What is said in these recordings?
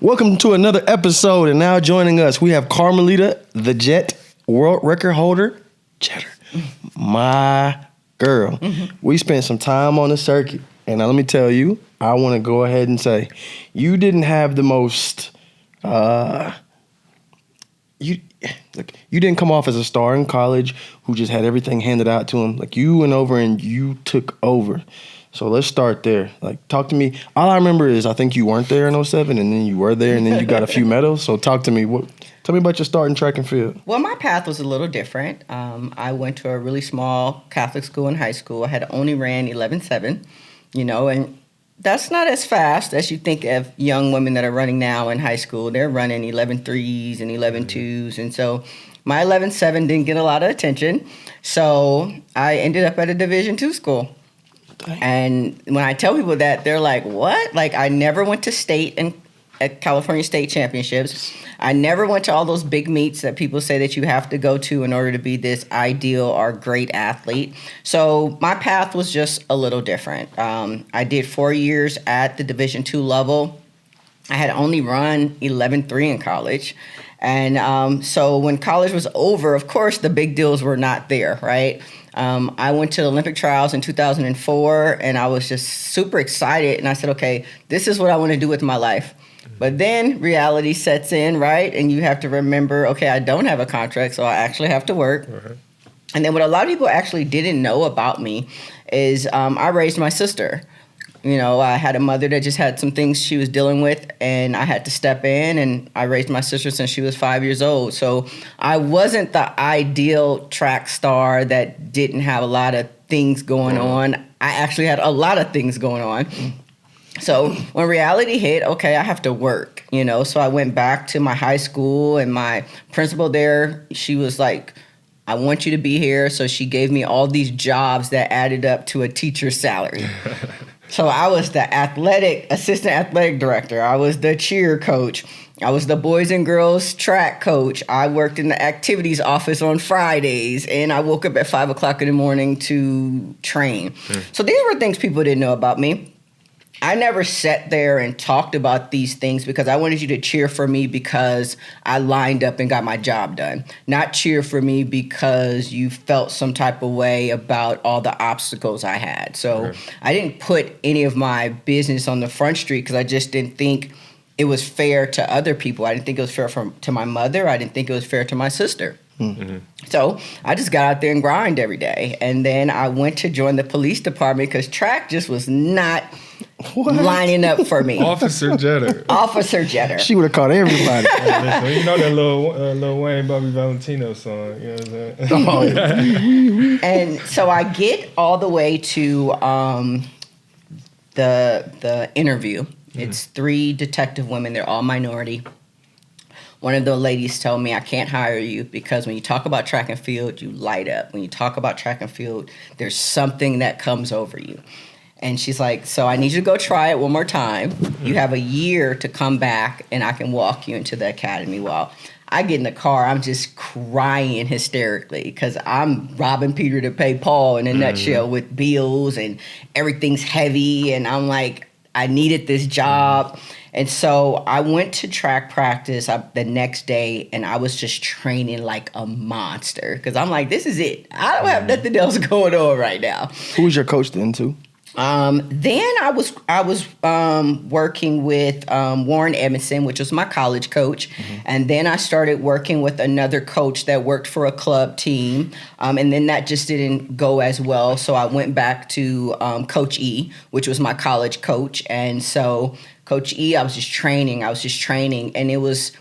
Welcome to another episode, and now joining us, we have Carmelita the Jet, world record holder, Jeter, my girl. We spent some time on the circuit, and now let me tell you, I want to go ahead and say, you didn't have the most, you didn't come off as a star in college who just had everything handed out to him. Like, you went over and you took over. So let's start there. Like, talk to me. All I remember is I think you weren't there in 07, and then you were there, and then you got a few medals. So talk to me. Tell me about your start in track and field. Well, my path was a little different. I went to a really small Catholic school in high school. I had only ran 11.7, and that's not as fast as you think of young women that are running now in high school. They're running 11.3s and 11.2s, and so my 11.7 didn't get a lot of attention. So I ended up at a Division II school. And when I tell people that, they're like, what? Like, I never went to state and at California State Championships. I never went to all those big meets that people say that you have to go to in order to be this ideal or great athlete. So my path was just a little different. I did 4 years at the Division II level. I had only run 11.3 in college. And so when college was over, of course, the big deals were not there, right? I went to the Olympic trials in 2004, and I was just super excited. And I said, okay, this is what I want to do with my life. But then reality sets in, right? And you have to remember, okay, I don't have a contract, so I actually have to work. Uh-huh. And then what a lot of people actually didn't know about me is I raised my sister. I had a mother that just had some things she was dealing with, and I had to step in, and I raised my sister since she was 5 years old. So I wasn't the ideal track star that didn't have a lot of things going on. I actually had a lot of things going on. So when reality hit, okay, I have to work, So I went back to my high school, and my principal there, she was like, I want you to be here. So she gave me all these jobs that added up to a teacher's salary. So I was the assistant athletic director. I was the cheer coach. I was the boys and girls track coach. I worked in the activities office on Fridays, and I woke up at 5 o'clock in the morning to train. So these were things people didn't know about me. I never sat there and talked about these things because I wanted you to cheer for me because I lined up and got my job done. Not cheer for me because you felt some type of way about all the obstacles I had. So I didn't put any of my business on the front street because I just didn't think it was fair to other people. I didn't think it was fair to my mother. I didn't think it was fair to my sister. Mm-hmm. So I just got out there and grind every day. And then I went to join the police department because track just was not lining up for me. Officer Jeter. Officer Jeter. She would have caught everybody. You know that Lil Wayne Bobby Valentino song. You know what I'm saying? And so I get all the way to the interview. It's 3 detective women. They're all minority. One of the ladies told me, I can't hire you because when you talk about track and field, you light up. When you talk about track and field, there's something that comes over you. And she's like, so I need you to go try it one more time. You have a year to come back, and I can walk you into the academy. Well, I get in the car, I'm just crying hysterically because I'm robbing Peter to pay Paul in a nutshell with bills, and everything's heavy. And I'm like, I needed this job. And so I went to track practice the next day, and I was just training like a monster because I'm like, this is it. I don't have nothing else going on right now. Who was your coach then, too? Then I was working with Warren Edmondson, which was my college coach. And then I started working with another coach that worked for a club team. And then that just didn't go as well. So I went back to Coach E, which was my college coach. And so Coach E, I was just training. And it was,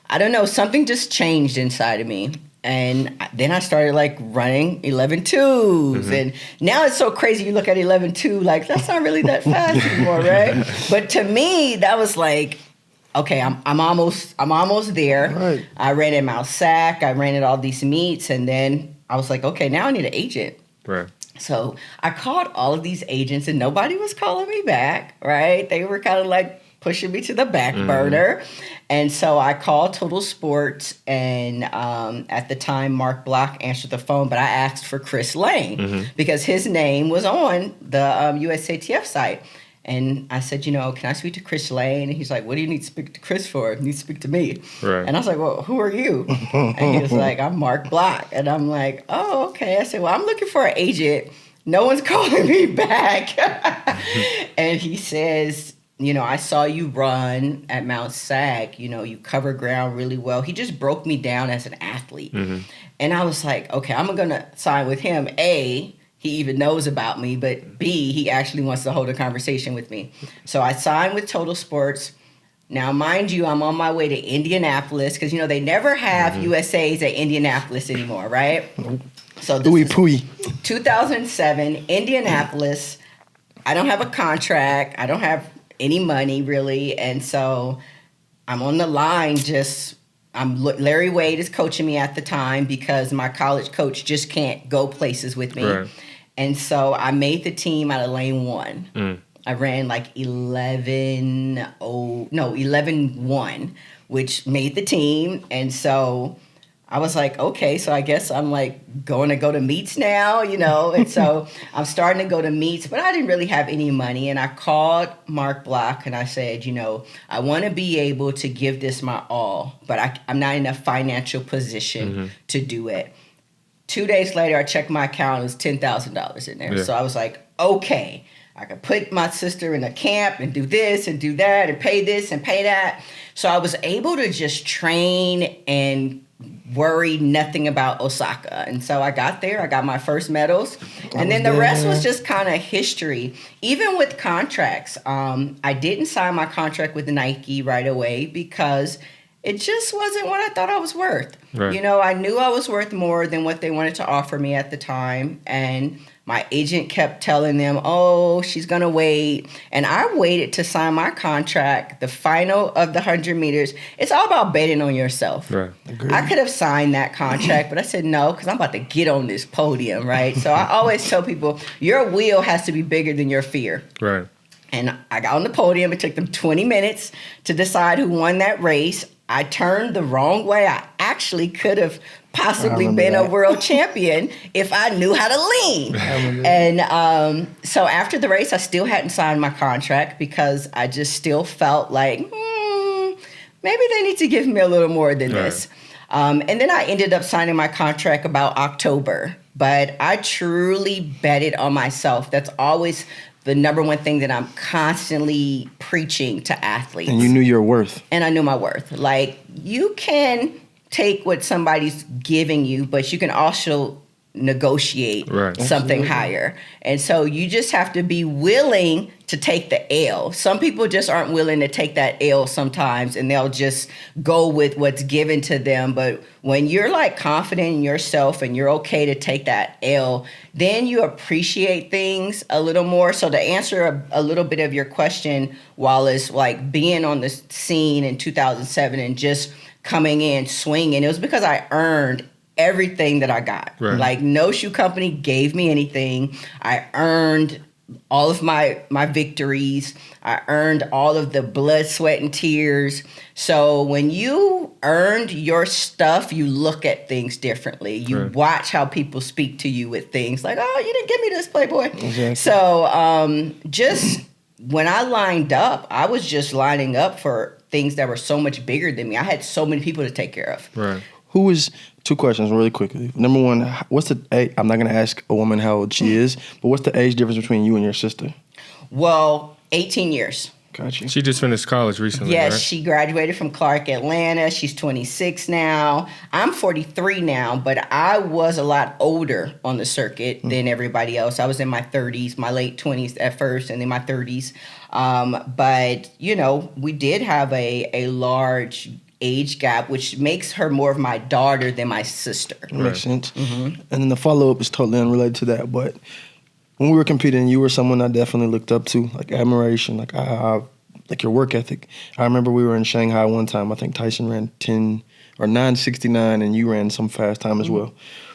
I don't know, something just changed inside of me. And then I started like running 11.2s. And now it's so crazy. You look at 11.2, like that's not really that fast anymore, right? But to me, that was like, okay, I'm almost there. Right. I ran at Mount Sac. I ran at all these meets. And then I was like, okay, now I need an agent. Right. So I called all of these agents, and nobody was calling me back, right? They were kind of like pushing me to the back burner. And so I called Total Sports, and at the time, Mark Block answered the phone, but I asked for Chris Lane because his name was on the USATF site. And I said, can I speak to Chris Lane? And he's like, what do you need to speak to Chris for? You need to speak to me. Right. And I was like, well, who are you? And he was like, I'm Mark Block. And I'm like, oh, okay. I said, well, I'm looking for an agent. No one's calling me back. And he says, I saw you run at Mount Sag. You cover ground really well. He just broke me down as an athlete. Mm-hmm. And I was like, okay, I'm going to sign with him. A, he even knows about me, but B, he actually wants to hold a conversation with me. So I signed with Total Sports. Now, mind you, I'm on my way to Indianapolis because, they never have USAs at Indianapolis anymore, right? So this is 2007, Indianapolis. I don't have a contract. I don't have any money, really. And so I'm on the line Larry Wade is coaching me at the time because my college coach just can't go places with me. Right. And so I made the team out of lane 1. I ran like 11-1, which made the team. And so I was like, okay, so I guess I'm like going to go to meets now, And so I'm starting to go to meets, but I didn't really have any money. And I called Mark Block and I said, I want to be able to give this my all, but I'm not in a financial position to do it. 2 days later, I checked my account. It was $10,000 in there. Yeah. So I was like, okay, I could put my sister in a camp and do this and do that and pay this and pay that. So I was able to just train and worry nothing about Osaka. And so I got there. I got my first medals. And then the rest was just kind of history. Even with contracts, I didn't sign my contract with Nike right away because it just wasn't what I thought I was worth. Right. I knew I was worth more than what they wanted to offer me at the time. And my agent kept telling them, oh, she's going to wait. And I waited to sign my contract, the final of the 100 meters. It's all about betting on yourself. Right. Agreed. I could have signed that contract, but I said no, because I'm about to get on this podium, right? So I always tell people, your will has to be bigger than your fear. Right. And I got on the podium. It took them 20 minutes to decide who won that race. I turned the wrong way. I actually could have possibly been a world champion if I knew how to lean. And so after the race, I still hadn't signed my contract because I just still felt like, maybe they need to give me a little more than this. And then I ended up signing my contract about October. But I truly betted on myself. That's always the number one thing that I'm constantly preaching to athletes. And you knew your worth. And I knew my worth. Like, you can take what somebody's giving you, but you can also negotiate something higher. And so you just have to be willing to take the L. Some people just aren't willing to take that L sometimes, and they'll just go with what's given to them. But when you're like confident in yourself and you're okay to take that L, then you appreciate things a little more. So to answer a little bit of your question, Wallace, like being on the scene in 2007 and just coming in swinging, it was because I earned everything that I got. Right. Like, no shoe company gave me anything. I earned all of my victories. I earned all of the blood, sweat, and tears. So when you earned your stuff, you look at things differently. You watch how people speak to you with things like, oh, you didn't give me this, Playboy. Exactly. So just when I lined up, I was just lining up for things that were so much bigger than me. I had so many people to take care of. Right. Who is, 2 questions really quickly. Number one, what's the age? I'm not going to ask a woman how old she is, but what's the age difference between you and your sister? Well, 18 years. Gotcha. She just finished college recently, yes, right? She graduated from Clark, Atlanta. She's 26 now. I'm 43 now, but I was a lot older on the circuit than everybody else. I was in my 30s, my late 20s at first, and then my 30s. But, we did have a large age gap, which makes her more of my daughter than my sister. Makes sense. Mm-hmm. And then the follow-up is totally unrelated to that, but when we were competing, you were someone I definitely looked up to, like admiration, like your work ethic. I remember we were in Shanghai one time. I think Tyson ran 10 or 9:69, and you ran some fast time as well.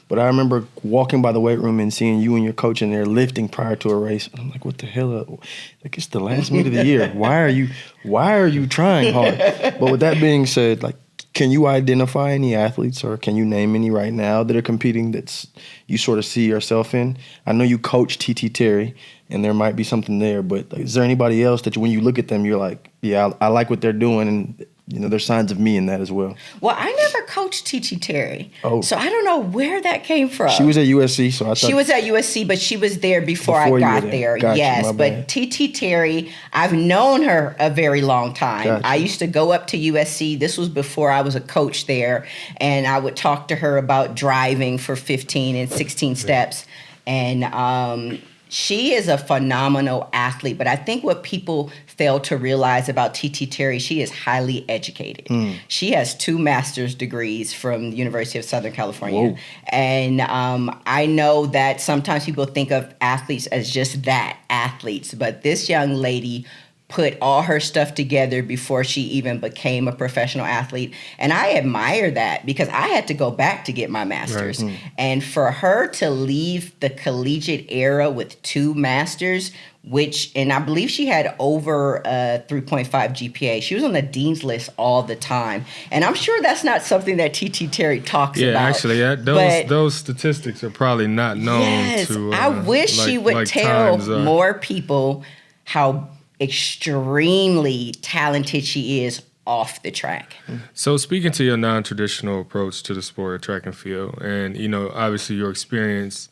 But I remember walking by the weight room and seeing you and your coach in there lifting prior to a race. And I'm like, what the hell? Like, it's the last meet of the year. Why are you trying hard? But with that being said, like, can you identify any athletes, or can you name any right now that are competing that's you sort of see yourself in? I know you coach TT Terry, and there might be something there. But like, is there anybody else that when you look at them, you're like, yeah, I like what they're doing, and there's signs of me in that as well. Well, I never coached TT Terry. Oh. So I don't know where that came from. She was at USC, so I thought... She was at USC, but she was there before I got there. Gotcha, yes, but TT Terry, I've known her a very long time. Gotcha. I used to go up to USC. This was before I was a coach there, and I would talk to her about driving for 15 and 16 steps. And she is a phenomenal athlete, but I think what people fail to realize about TT Terry, she is highly educated. She has 2 master's degrees from the University of Southern California. Whoa. And I know that sometimes people think of athletes as just that, athletes, but this young lady put all her stuff together before she even became a professional athlete. And I admire that because I had to go back to get my master's. Right. And for her to leave the collegiate era with 2 masters, and I believe she had over 3.5 GPA. She was on the dean's list all the time. And I'm sure that's not something that TT Terry talks about. Yeah, actually, those statistics are probably not known to... I wish she would tell more people how extremely talented she is off the track. So speaking to your non-traditional approach to the sport of track and field, and obviously your experience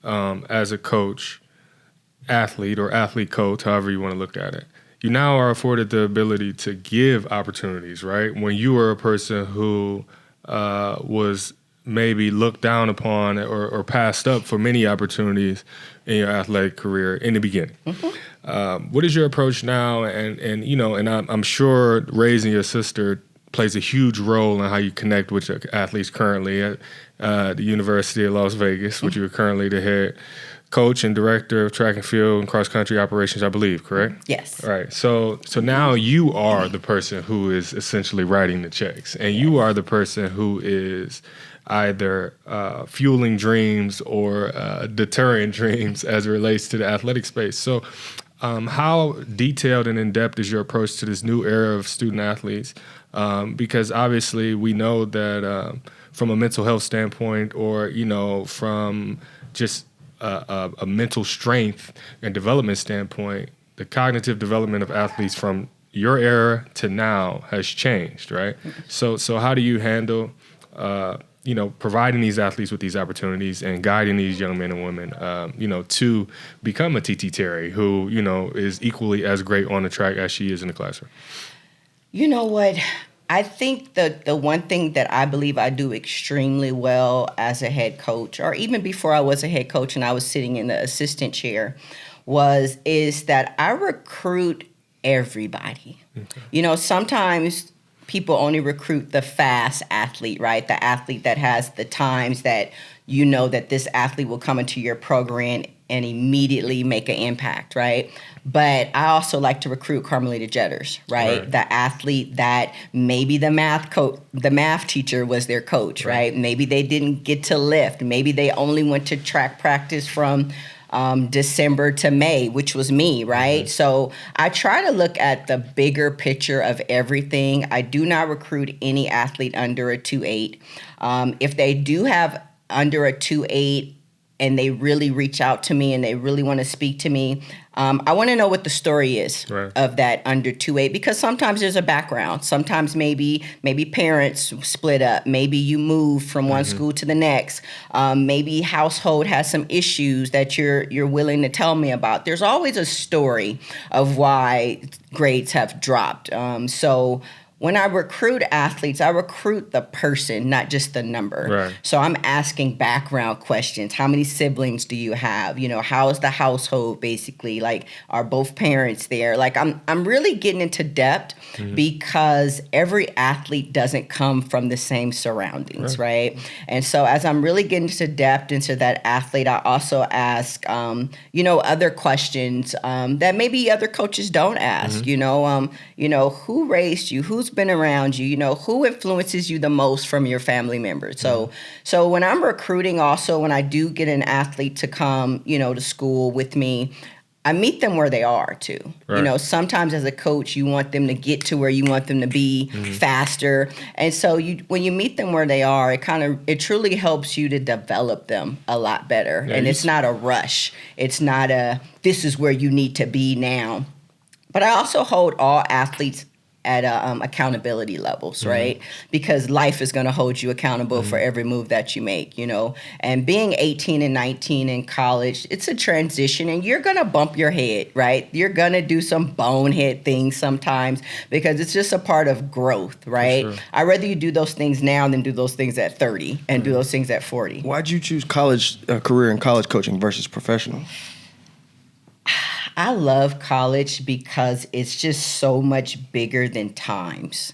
as a coach, athlete or athlete coach, however you want to look at it, you now are afforded the ability to give opportunities, right? When you were a person who was maybe looked down upon or passed up for many opportunities in your athletic career in the beginning. What is your approach now? And I'm sure raising your sister plays a huge role in how you connect with your athletes currently at the University of Las Vegas, which you're currently the head coach and director of track and field and cross country operations, I believe, correct? Yes. All right. So now you are the person who is essentially writing the checks, and you are the person who is either fueling dreams or deterring dreams as it relates to the athletic space. So how detailed and in-depth is your approach to this new era of student athletes? Because obviously we know that from a mental health standpoint or, from just a mental strength and development standpoint, the cognitive development of athletes from your era to now has changed, right? So how do you handle providing these athletes with these opportunities and guiding these young men and women, to become a TT Terry who, is equally as great on the track as she is in the classroom? You know what? I think the one thing that I believe I do extremely well as a head coach, or even before I was a head coach and I was sitting in the assistant chair, is that I recruit everybody. Okay. Sometimes people only recruit the fast athlete, right? The athlete that has the times that that this athlete will come into your program and immediately make an impact, right? But I also like to recruit Carmelita Jeters, right? The athlete that maybe the math teacher was their coach, right? Maybe they didn't get to lift. Maybe they only went to track practice from December to May, which was me, right? So I try to look at the bigger picture of everything. I do not recruit any athlete under a 2.8. If they do have under a 2.8 and they really reach out to me and they really want to speak to me, I want to know what the story is of that under 2.8, because sometimes there's a background. Sometimes maybe parents split up. Maybe you move from one school to the next. Maybe household has some issues that you're willing to tell me about. There's always a story of why grades have dropped. So when I recruit athletes, I recruit the person, not just the number. Right. So I'm asking background questions. How many siblings do you have? How is the household basically? Like, are both parents there? Like, I'm really getting into depth because every athlete doesn't come from the same surroundings, right? And so as I'm really getting into depth into that athlete, I also ask, other questions that maybe other coaches don't ask. Who raised you? Who's been around you? Who influences you the most from your family members? So when I'm recruiting, also when I do get an athlete to come, to school with me, I meet them where they are too. Right. You know, sometimes as a coach, you want them to get to where you want them to be faster. And so when you meet them where they are, it truly helps you to develop them a lot better. Yeah, and it's not a rush. It's not this is where you need to be now. But I also hold all athletes at accountability levels, right? Because life is going to hold you accountable for every move that you make, you know. And being 18 and 19 in college, it's a transition, and you're going to bump your head, right? You're going to do some bonehead things sometimes because it's just a part of growth, right? Sure. I'd rather you do those things now than do those things at 30 and do those things at 40. Why'd you choose college career in college coaching versus professional? I love college because it's just so much bigger than times.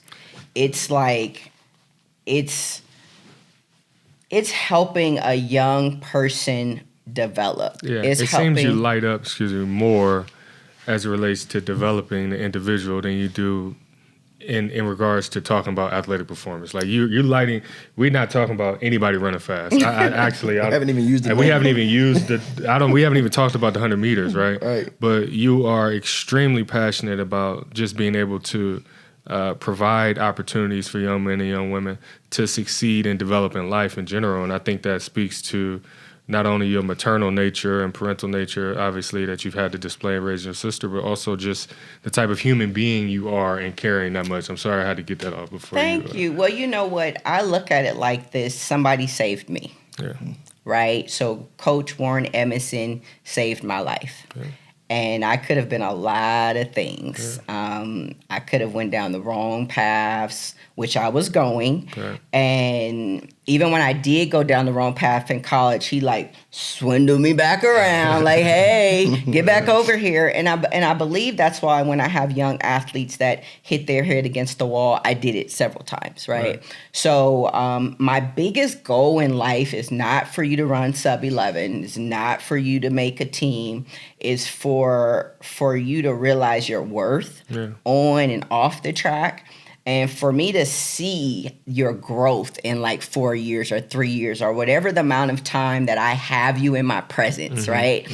It's like it's helping a young person develop. Yeah, It's it seems you light up, more as it relates to developing the individual than you do in regards to talking about athletic performance. Like you're lighting. We're not talking about anybody running fast. I haven't even used it. We haven't even used the. We haven't even talked about the 100 meters, right? Right. But you are extremely passionate about just being able to provide opportunities for young men and young women to succeed and develop in life in general. And I think that speaks to not only your maternal nature and parental nature, obviously, that you've had to display and raise your sister, but also just the type of human being you are and caring that much. I'm sorry I had to get that off before. Thank you. Well, you know what? I look at it like this. Somebody saved me. Yeah. Right? So Coach Warren Emerson saved my life. Yeah. And I could have been a lot of things. Yeah. I could have went down the wrong paths, which I was going. Yeah. And even when I did go down the wrong path in college, he like swindled me back around, like, hey, get back over here. And I believe that's why when I have young athletes that hit their head against the wall, I did it several times, right? So my biggest goal in life is not for you to run sub 11. It's not for you to make a team. It's for you to realize your worth on and off the track. And for me to see your growth in like 4 years or 3 years or whatever the amount of time that I have you in my presence, right?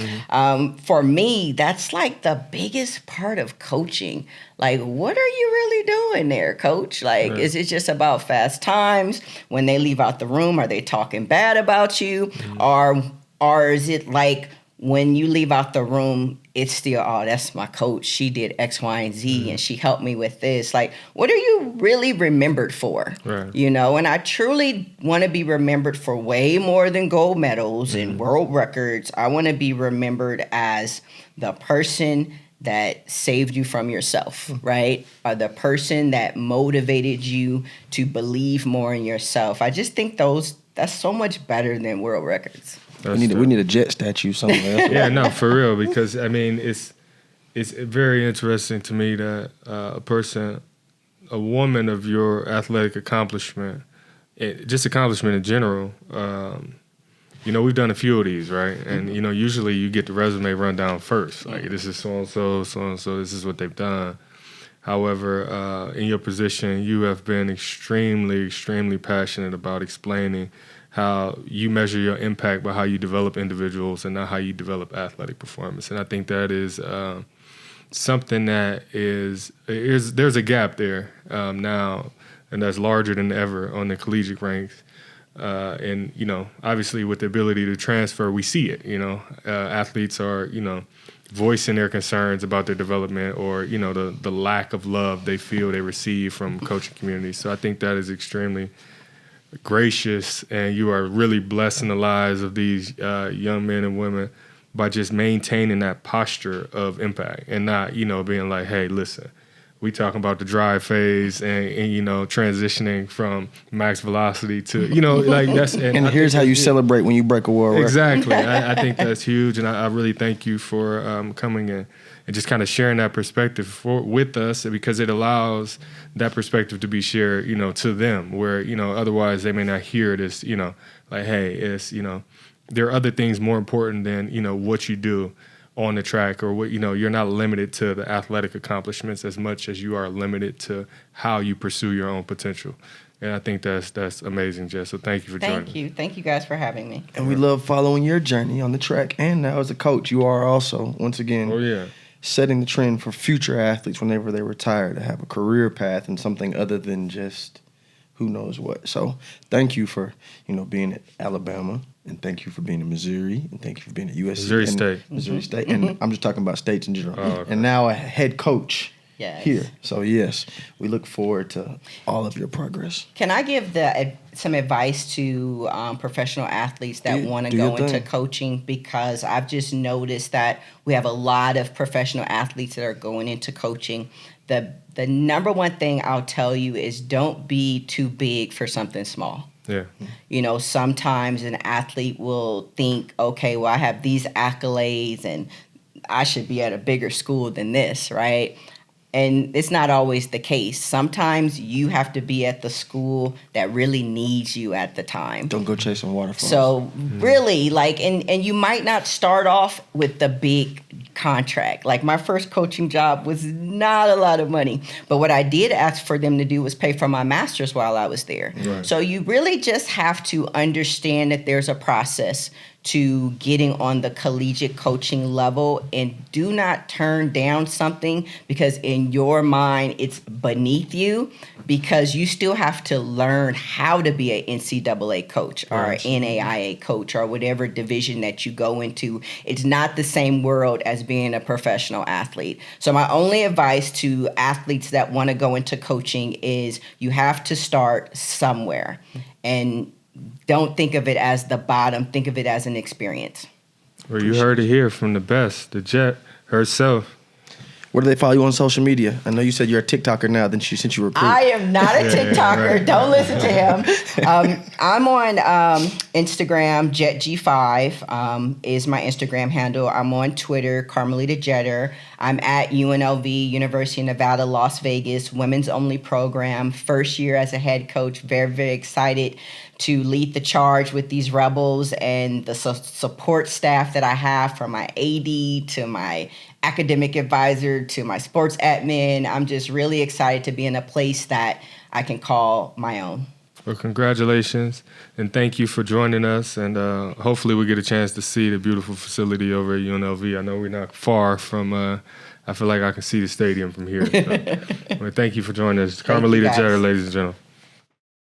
For me, that's like the biggest part of coaching. Like, what are you really doing there, coach? Like, is it just about fast times? When they leave out the room, are they talking bad about you? Or is it like when you leave out the room, it's still, oh, that's my coach. She did X, Y, and Z, and she helped me with this. Like, what are you really remembered for? Right. You know, and I truly want to be remembered for way more than gold medals and world records. I want to be remembered as the person that saved you from yourself, right? Or the person that motivated you to believe more in yourself. I just think that's so much better than world records. We need a jet statue somewhere. Yeah, no, for real, because I mean, it's very interesting to me that a woman of your athletic accomplishment, just accomplishment in general. You know, we've done a few of these, right? And you know, usually you get the resume rundown first. Like, this is so and so. This is what they've done. However, in your position, you have been extremely, extremely passionate about explaining how you measure your impact by how you develop individuals and not how you develop athletic performance. And I think that is something that there's a gap there now, and that's larger than ever on the collegiate ranks. And, you know, obviously with the ability to transfer, we see it, you know. Athletes are, you know, voicing their concerns about their development or, you know, the lack of love they feel they receive from coaching communities. So I think that is extremely gracious, and you are really blessing the lives of these young men and women by just maintaining that posture of impact and not, you know, being like, hey, listen, we talking about the drive phase and you know, transitioning from max velocity to, you know, like that's. And here's how you celebrate when you break a world record. Exactly. I think that's huge, and I really thank you for coming in and just kind of sharing that perspective with us, because it allows that perspective to be shared, you know, to them, where, you know, otherwise they may not hear this, you know, like, hey, it's, you know, there are other things more important than, you know, what you do on the track, or what, you know, you're not limited to the athletic accomplishments as much as you are limited to how you pursue your own potential. And I think that's amazing, Jess. So thank you for joining. Thank you. Thank you guys for having me. And we love following your journey on the track. And now as a coach, you are also, once again, Oh, yeah. setting the trend for future athletes whenever they retire to have a career path and something other than just who knows what. So thank you for, being at Alabama, and thank you for being in Missouri, and thank you for being at USC. Missouri State. Missouri State. And I'm just talking about states in general. Oh, okay. And now a head coach Yes. here. So yes, we look forward to all of your progress. Can I give some advice to professional athletes that want to do go your into thing. coaching? Because I've just noticed that we have a lot of professional athletes that are going into coaching. The number one thing I'll tell you is don't be too big for something small. Yeah. Sometimes an athlete will think, okay, well, I have these accolades and I should be at a bigger school than this, right? And it's not always the case. Sometimes you have to be at the school that really needs you at the time. Don't go chasing waterfalls. So really, and you might not start off with the big contract. Like my first coaching job was not a lot of money. But what I did ask for them to do was pay for my master's while I was there. Right. So you really just have to understand that there's a process to getting on the collegiate coaching level, and do not turn down something because in your mind it's beneath you, because you still have to learn how to be an NCAA coach or an NAIA coach or whatever division that you go into. It's not the same world as being a professional athlete. So my only advice to athletes that want to go into coaching is you have to start somewhere, and don't think of it as the bottom. Think of it as an experience. Well, you heard it here from the best, the Jet herself. Where do they follow you on social media? I know you said you're a TikToker now, since you recruit. I am not a TikToker. right. Don't listen to him. I'm on Instagram. JetG5 is my Instagram handle. I'm on Twitter, Carmelita Jeter. I'm at UNLV, University of Nevada, Las Vegas, women's only program. First year as a head coach. Very, very excited to lead the charge with these Rebels and the support staff that I have, from my AD to my academic advisor to my sports admin. I'm just really excited to be in a place that I can call my own. Well, congratulations, and thank you for joining us, and hopefully we get a chance to see the beautiful facility over at UNLV. I know we're not far from, I feel like I can see the stadium from here. So, well, thank you for joining us. Carmelita Jeter, ladies and gentlemen.